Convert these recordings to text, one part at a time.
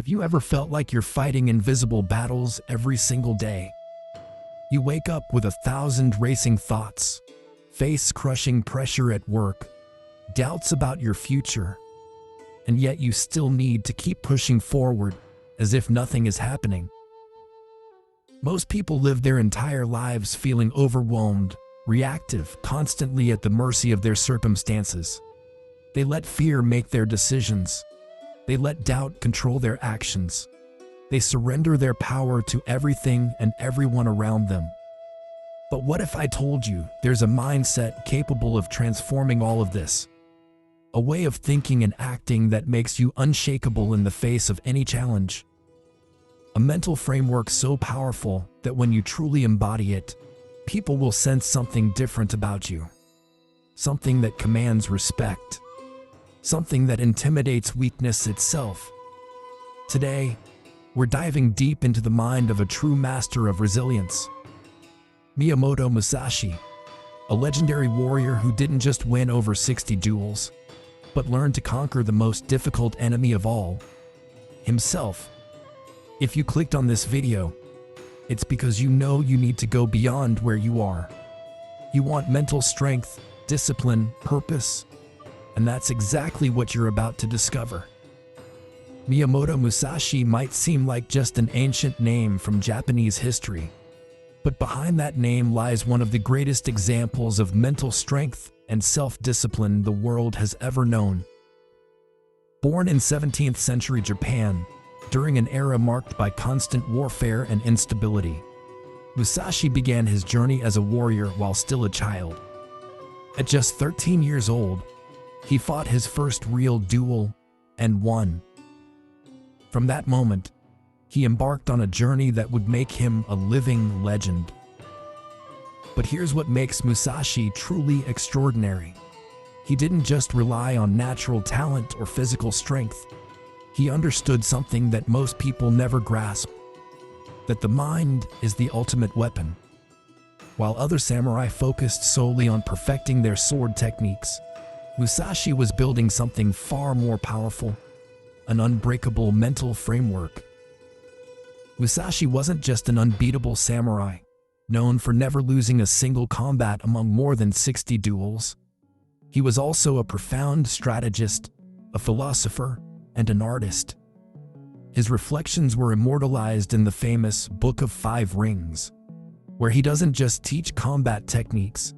Have you ever felt like you're fighting invisible battles every single day? You wake up with 1,000 racing thoughts, face crushing pressure at work, doubts about your future, and yet you still need to keep pushing forward as if nothing is happening. Most people live their entire lives feeling overwhelmed, reactive, constantly at the mercy of their circumstances. They let fear make their decisions. They let doubt control their actions. They surrender their power to everything and everyone around them. But what if I told you there's a mindset capable of transforming all of this? A way of thinking and acting that makes you unshakable in the face of any challenge. A mental framework so powerful that when you truly embody it, people will sense something different about you. Something that commands respect. Something that intimidates weakness itself. Today, we're diving deep into the mind of a true master of resilience. Miyamoto Musashi, a legendary warrior who didn't just win over 60 duels, but learned to conquer the most difficult enemy of all, himself. If you clicked on this video, it's because you know you need to go beyond where you are. You want mental strength, discipline, purpose, and that's exactly what you're about to discover. Miyamoto Musashi might seem like just an ancient name from Japanese history, but behind that name lies one of the greatest examples of mental strength and self-discipline the world has ever known. Born in 17th century Japan, during an era marked by constant warfare and instability, Musashi began his journey as a warrior while still a child. At just 13 years old, he fought his first real duel and won. From that moment, he embarked on a journey that would make him a living legend. But here's what makes Musashi truly extraordinary. He didn't just rely on natural talent or physical strength. He understood something that most people never grasp, that the mind is the ultimate weapon. While other samurai focused solely on perfecting their sword techniques, Musashi was building something far more powerful, an unbreakable mental framework. Musashi wasn't just an unbeatable samurai, known for never losing a single combat among more than 60 duels. He was also a profound strategist, a philosopher, and an artist. His reflections were immortalized in the famous Book of Five Rings, where he doesn't just teach combat techniques,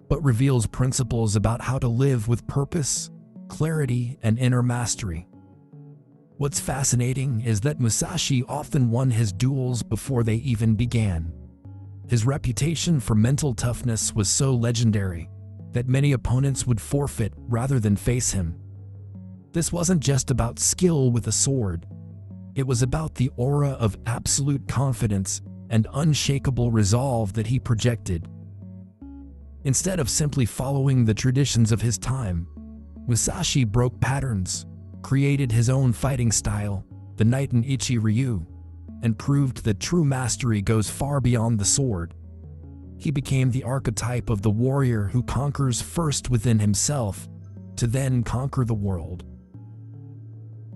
but reveals principles about how to live with purpose, clarity, and inner mastery. What's fascinating is that Musashi often won his duels before they even began. His reputation for mental toughness was so legendary that many opponents would forfeit rather than face him. This wasn't just about skill with a sword. It was about the aura of absolute confidence and unshakable resolve that he projected. Instead of simply following the traditions of his time, Musashi broke patterns, created his own fighting style, the Knighten Ichi Ryu, and proved that true mastery goes far beyond the sword. He became the archetype of the warrior who conquers first within himself, to then conquer the world.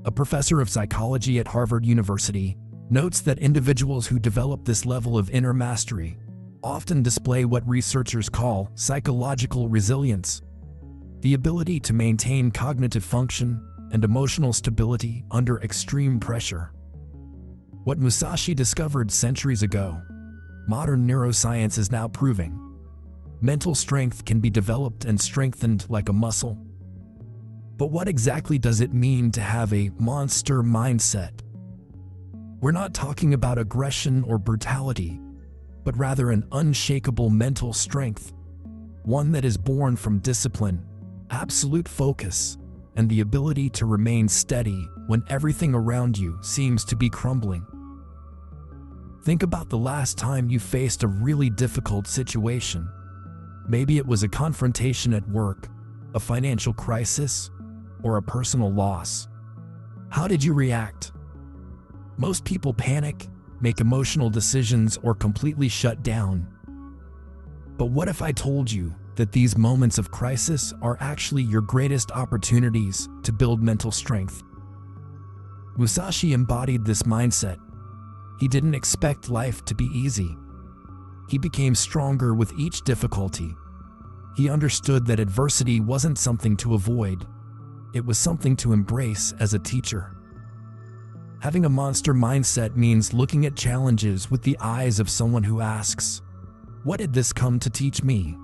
A professor of psychology at Harvard University notes that individuals who develop this level of inner mastery often display what researchers call psychological resilience, the ability to maintain cognitive function and emotional stability under extreme pressure. What Musashi discovered centuries ago, modern neuroscience is now proving. Mental strength can be developed and strengthened like a muscle. But what exactly does it mean to have a monster mindset? We're not talking about aggression or brutality, but rather an unshakable mental strength, one that is born from discipline, absolute focus, and the ability to remain steady when everything around you seems to be crumbling. Think about the last time you faced a really difficult situation. Maybe it was a confrontation at work, a financial crisis, or a personal loss. How did you react? Most people panic, make emotional decisions, or completely shut down. But what if I told you that these moments of crisis are actually your greatest opportunities to build mental strength? Musashi embodied this mindset. He didn't expect life to be easy. He became stronger with each difficulty. He understood that adversity wasn't something to avoid. It was something to embrace as a teacher. Having a monster mindset means looking at challenges with the eyes of someone who asks, "What did this come to teach me?"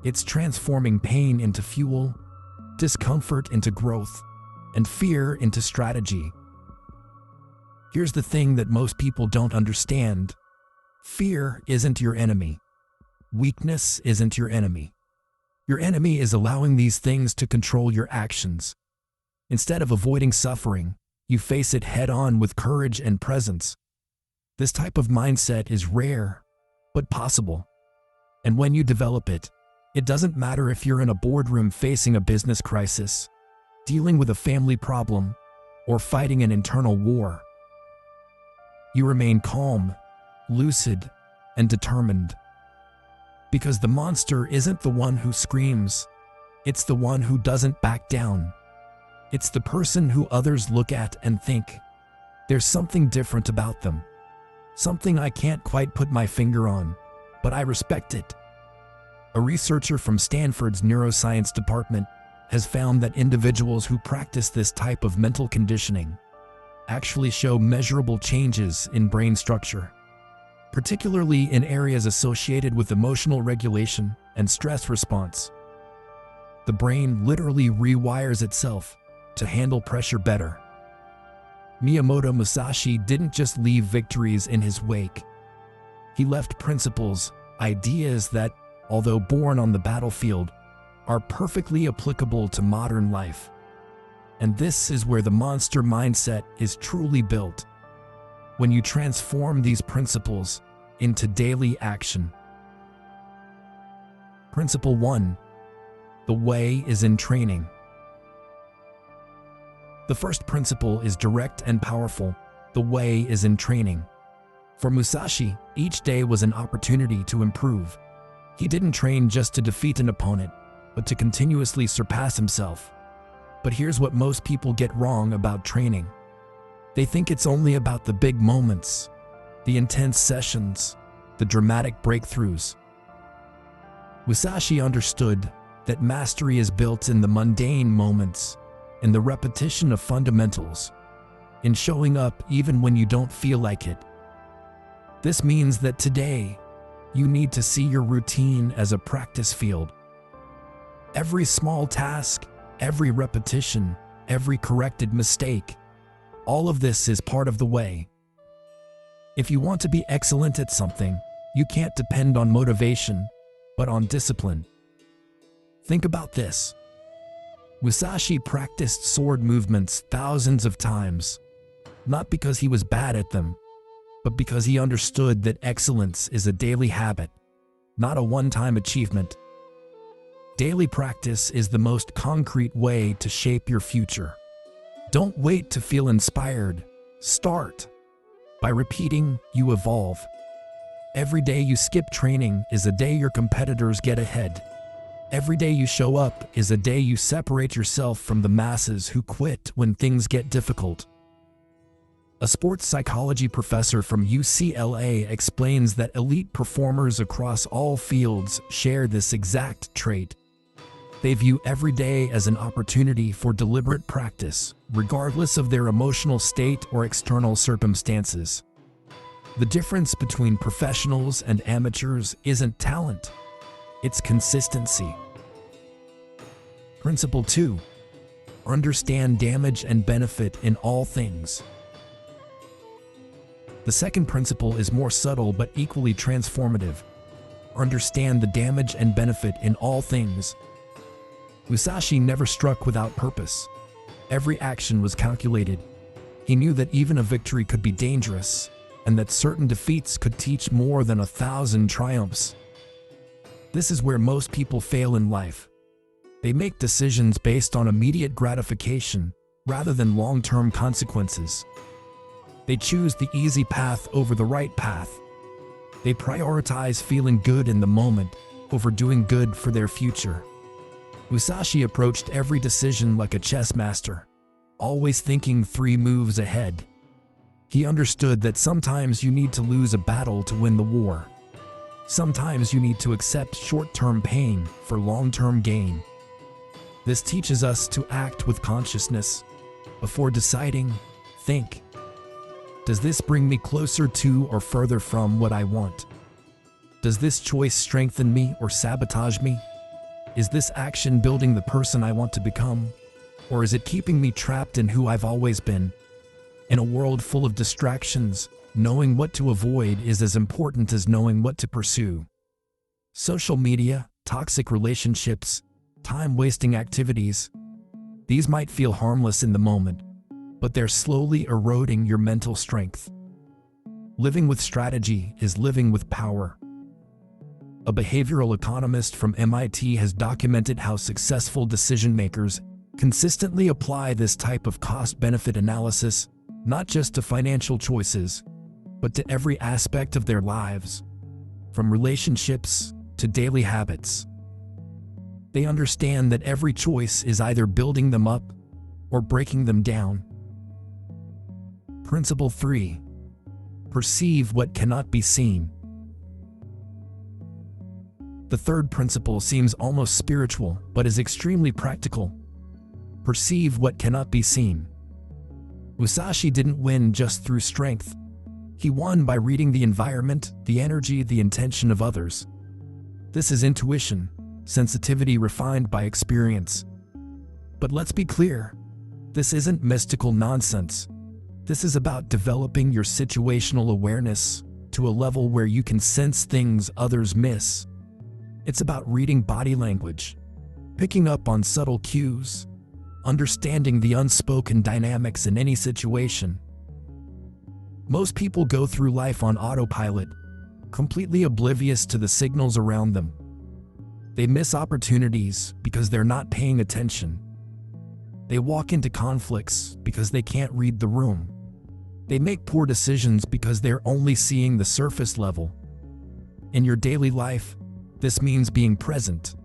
It's transforming pain into fuel, discomfort into growth, and fear into strategy. Here's the thing that most people don't understand. Fear isn't your enemy. Weakness isn't your enemy. Your enemy is allowing these things to control your actions. Instead of avoiding suffering, you face it head-on with courage and presence. This type of mindset is rare, but possible. And when you develop it, it doesn't matter if you're in a boardroom facing a business crisis, dealing with a family problem, or fighting an internal war. You remain calm, lucid, and determined. Because the monster isn't the one who screams, it's the one who doesn't back down. It's the person who others look at and think, "There's something different about them. Something I can't quite put my finger on, but I respect it." A researcher from Stanford's neuroscience department has found that individuals who practice this type of mental conditioning actually show measurable changes in brain structure, particularly in areas associated with emotional regulation and stress response. The brain literally rewires itself to handle pressure better. Miyamoto Musashi didn't just leave victories in his wake. He left principles, ideas that, although born on the battlefield, are perfectly applicable to modern life. And this is where the monster mindset is truly built. When you transform these principles into daily action. Principle 1. The way is in training. The first principle is direct and powerful. The way is in training. For Musashi, each day was an opportunity to improve. He didn't train just to defeat an opponent, but to continuously surpass himself. But here's what most people get wrong about training. They think it's only about the big moments, the intense sessions, the dramatic breakthroughs. Musashi understood that mastery is built in the mundane moments, in the repetition of fundamentals, in showing up even when you don't feel like it. This means that today, you need to see your routine as a practice field. Every small task, every repetition, every corrected mistake, all of this is part of the way. If you want to be excellent at something, you can't depend on motivation, but on discipline. Think about this. Musashi practiced sword movements thousands of times, not because he was bad at them, but because he understood that excellence is a daily habit, not a one-time achievement. Daily practice is the most concrete way to shape your future. Don't wait to feel inspired. Start. By repeating, you evolve. Every day you skip training is a day your competitors get ahead. Every day you show up is a day you separate yourself from the masses who quit when things get difficult. A sports psychology professor from UCLA explains that elite performers across all fields share this exact trait. They view every day as an opportunity for deliberate practice, regardless of their emotional state or external circumstances. The difference between professionals and amateurs isn't talent, it's consistency. Principle 2. Understand damage and benefit in all things. The second principle is more subtle but equally transformative. Understand the damage and benefit in all things. Musashi never struck without purpose. Every action was calculated. He knew that even a victory could be dangerous, and that certain defeats could teach more than 1,000 triumphs. This is where most people fail in life. They make decisions based on immediate gratification rather than long-term consequences. They choose the easy path over the right path. They prioritize feeling good in the moment over doing good for their future. Musashi approached every decision like a chess master. always thinking 3 moves ahead. He understood that sometimes you need to lose a battle to win the war. Sometimes you need to accept short-term pain for long-term gain. This teaches us to act with consciousness. Before deciding, think. Does this bring me closer to or further from what I want? Does this choice strengthen me or sabotage me? Is this action building the person I want to become? Or is it keeping me trapped in who I've always been? In a world full of distractions, knowing what to avoid is as important as knowing what to pursue. Social media, toxic relationships, time-wasting activities. These might feel harmless in the moment, but they're slowly eroding your mental strength. Living with strategy is living with power. A behavioral economist from MIT has documented how successful decision-makers consistently apply this type of cost-benefit analysis, not just to financial choices, but to every aspect of their lives, from relationships to daily habits. They understand that every choice is either building them up or breaking them down. Principle 3. Perceive what cannot be seen. The third principle seems almost spiritual, but is extremely practical. Perceive what cannot be seen. Musashi didn't win just through strength. He won by reading the environment, the energy, the intention of others. This is intuition, sensitivity refined by experience. But let's be clear, this isn't mystical nonsense. This is about developing your situational awareness to a level where you can sense things others miss. It's about reading body language, picking up on subtle cues, understanding the unspoken dynamics in any situation. Most people go through life on autopilot, completely oblivious to the signals around them. They miss opportunities because they're not paying attention. They walk into conflicts because they can't read the room. They make poor decisions because they're only seeing the surface level. In your daily life, this means being present.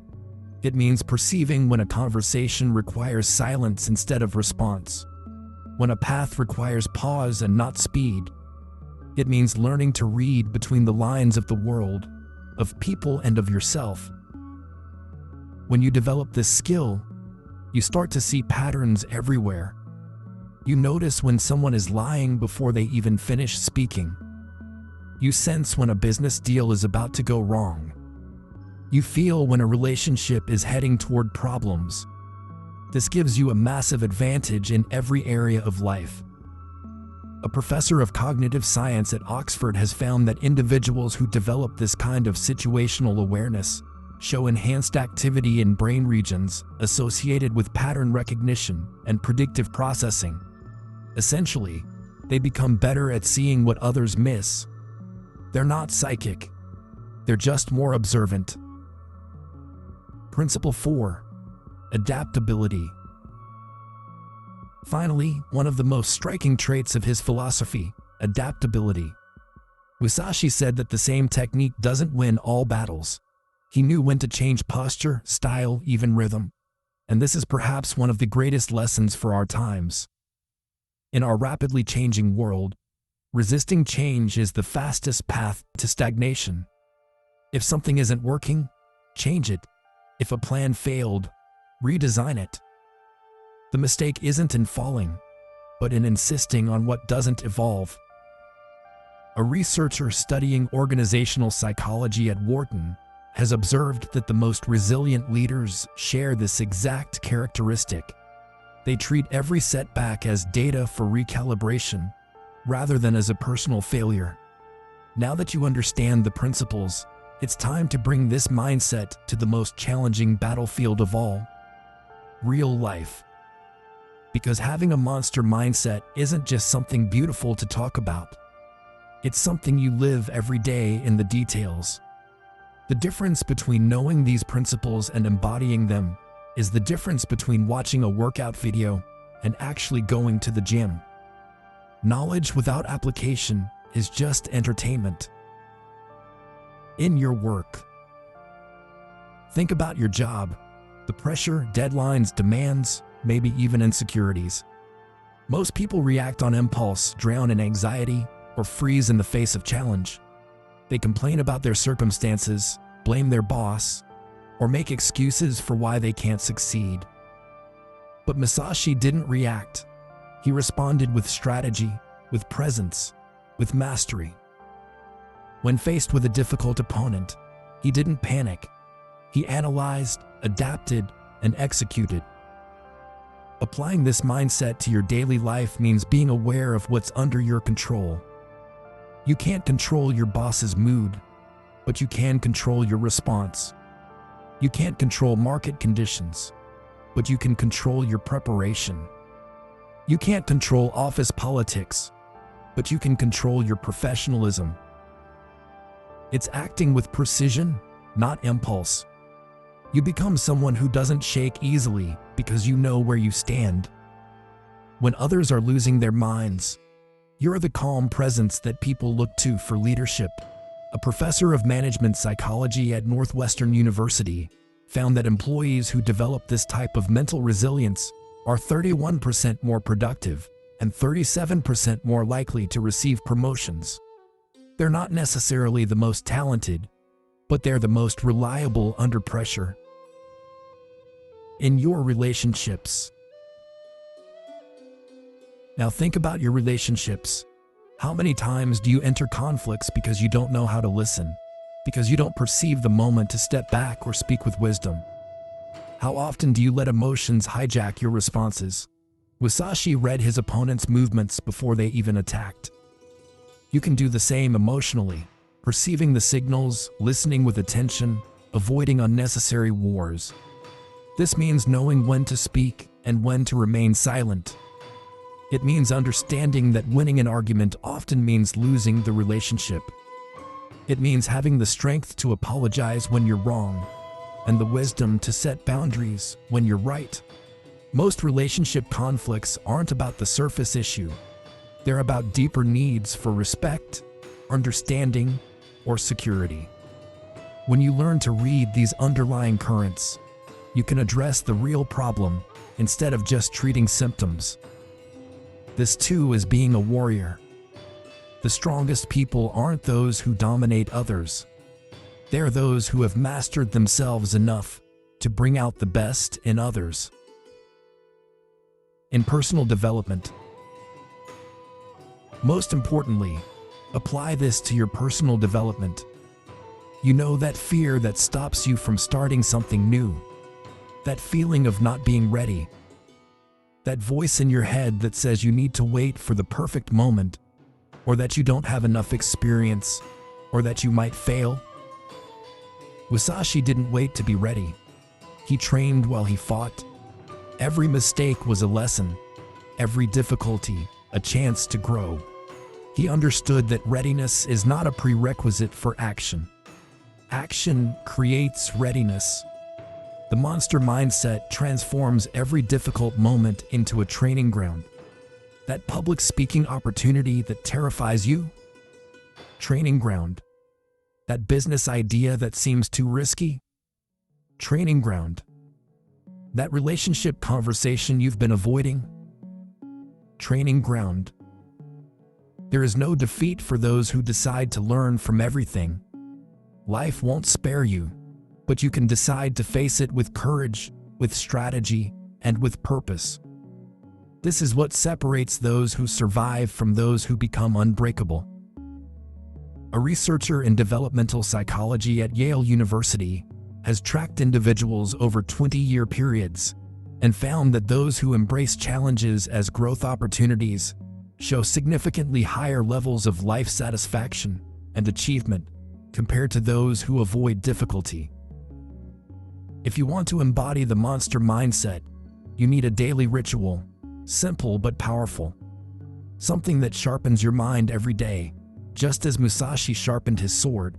It means perceiving when a conversation requires silence instead of response, when a path requires pause and not speed. It means learning to read between the lines of the world, of people and of yourself. When you develop this skill, you start to see patterns everywhere. You notice when someone is lying before they even finish speaking. You sense when a business deal is about to go wrong. You feel when a relationship is heading toward problems. This gives you a massive advantage in every area of life. A professor of cognitive science at Oxford has found that individuals who develop this kind of situational awareness show enhanced activity in brain regions associated with pattern recognition and predictive processing. Essentially, they become better at seeing what others miss. They're not psychic. They're just more observant. Principle 4. Adaptability. Finally, one of the most striking traits of his philosophy, adaptability. Musashi said that the same technique doesn't win all battles. He knew when to change posture, style, even rhythm. And this is perhaps one of the greatest lessons for our times. In our rapidly changing world, resisting change is the fastest path to stagnation. If something isn't working, change it. If a plan failed, redesign it. The mistake isn't in falling, but in insisting on what doesn't evolve. A researcher studying organizational psychology at Wharton has observed that the most resilient leaders share this exact characteristic. They treat every setback as data for recalibration, rather than as a personal failure. Now that you understand the principles, it's time to bring this mindset to the most challenging battlefield of all, real life. Because having a monster mindset isn't just something beautiful to talk about. It's something you live every day in the details. The difference between knowing these principles and embodying them is the difference between watching a workout video and actually going to the gym. Knowledge without application is just entertainment. In your work, think about your job, the pressure, deadlines, demands, maybe even insecurities. Most people react on impulse, drown in anxiety, or freeze in the face of challenge. They complain about their circumstances, blame their boss, or make excuses for why they can't succeed. But Musashi didn't react. He responded with strategy, with presence, with mastery. When faced with a difficult opponent, he didn't panic. He analyzed, adapted, and executed. Applying this mindset to your daily life means being aware of what's under your control. You can't control your boss's mood, but you can control your response. You can't control market conditions, but you can control your preparation. You can't control office politics, but you can control your professionalism. It's acting with precision, not impulse. You become someone who doesn't shake easily because you know where you stand. When others are losing their minds, you're the calm presence that people look to for leadership. A professor of management psychology at Northwestern University found that employees who develop this type of mental resilience are 31% more productive and 37% more likely to receive promotions. They're not necessarily the most talented, but they're the most reliable under pressure. In your relationships. Now think about your relationships. How many times do you enter conflicts because you don't know how to listen? Because you don't perceive the moment to step back or speak with wisdom? How often do you let emotions hijack your responses? Musashi read his opponent's movements before they even attacked. You can do the same emotionally, perceiving the signals, listening with attention, avoiding unnecessary wars. This means knowing when to speak and when to remain silent. It means understanding that winning an argument often means losing the relationship. It means having the strength to apologize when you're wrong, and the wisdom to set boundaries when you're right. Most relationship conflicts aren't about the surface issue. They're about deeper needs for respect, understanding, or security. When you learn to read these underlying currents, you can address the real problem instead of just treating symptoms. This too is being a warrior. The strongest people aren't those who dominate others. They're those who have mastered themselves enough to bring out the best in others. In personal development. Most importantly, apply this to your personal development. You know that fear that stops you from starting something new. That feeling of not being ready. That voice in your head that says you need to wait for the perfect moment, or that you don't have enough experience, or that you might fail. Musashi didn't wait to be ready. He trained while he fought. Every mistake was a lesson, every difficulty a chance to grow. He understood that readiness is not a prerequisite for action. Action creates readiness. The monster mindset transforms every difficult moment into a training ground. That public speaking opportunity that terrifies you? Training ground. That business idea that seems too risky? Training ground. That relationship conversation you've been avoiding? Training ground. There is no defeat for those who decide to learn from everything. Life won't spare you, but you can decide to face it with courage, with strategy, and with purpose. This is what separates those who survive from those who become unbreakable. A researcher in developmental psychology at Yale University has tracked individuals over 20-year periods and found that those who embrace challenges as growth opportunities show significantly higher levels of life satisfaction and achievement compared to those who avoid difficulty. If you want to embody the monster mindset, you need a daily ritual, simple but powerful. Something that sharpens your mind every day, just as Musashi sharpened his sword.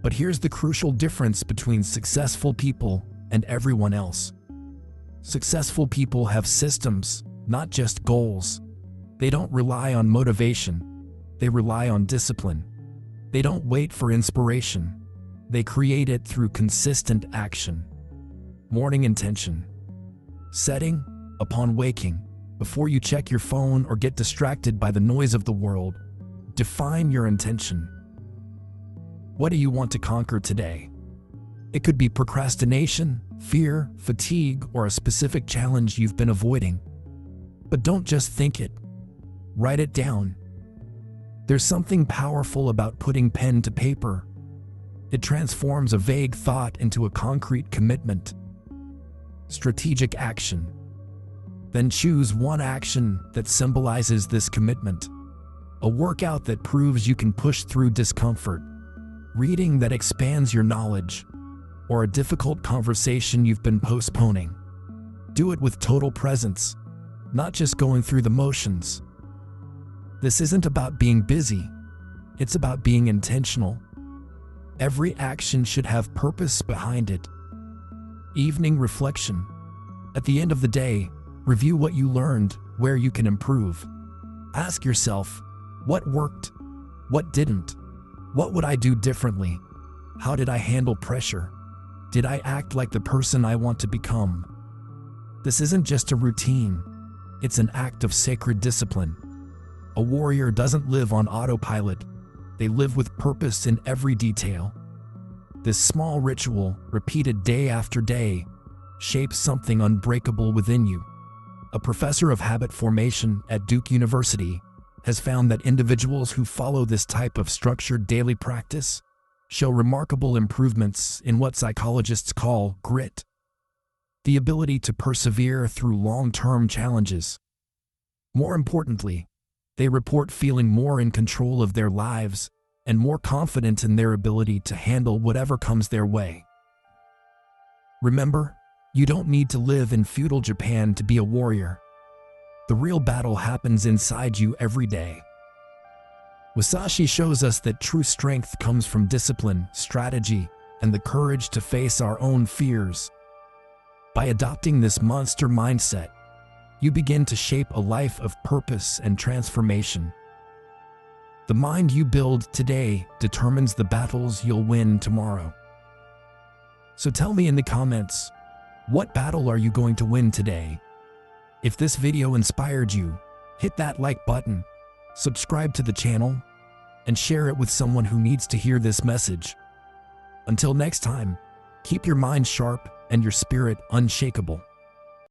But here's the crucial difference between successful people and everyone else. Successful people have systems, not just goals. They don't rely on motivation. They rely on discipline. They don't wait for inspiration. They create it through consistent action. Morning intention. Setting upon waking. Before you check your phone or get distracted by the noise of the world, define your intention. What do you want to conquer today? It could be procrastination, fear, fatigue, or a specific challenge you've been avoiding. But don't just think it. Write it down. There's something powerful about putting pen to paper. It transforms a vague thought into a concrete commitment. Strategic action. Then choose one action that symbolizes this commitment. A workout that proves you can push through discomfort. Reading that expands your knowledge. Or a difficult conversation you've been postponing. Do it with total presence, not just going through the motions. This isn't about being busy. It's about being intentional. Every action should have purpose behind it. Evening reflection. At the end of the day, review what you learned, where you can improve. Ask yourself, what worked? What didn't? What would I do differently? How did I handle pressure? Did I act like the person I want to become? This isn't just a routine. It's an act of sacred discipline. A warrior doesn't live on autopilot. They live with purpose in every detail. This small ritual, repeated day after day, shapes something unbreakable within you. A professor of habit formation at Duke University has found that individuals who follow this type of structured daily practice show remarkable improvements in what psychologists call grit, the ability to persevere through long-term challenges. More importantly, they report feeling more in control of their lives and more confident in their ability to handle whatever comes their way. Remember, you don't need to live in feudal Japan to be a warrior. The real battle happens inside you every day. Musashi shows us that true strength comes from discipline, strategy, and the courage to face our own fears. By adopting this monster mindset, you begin to shape a life of purpose and transformation. The mind you build today determines the battles you'll win tomorrow. So tell me in the comments, what battle are you going to win today? If this video inspired you, hit that like button, subscribe to the channel, and share it with someone who needs to hear this message. Until next time, keep your mind sharp and your spirit unshakable.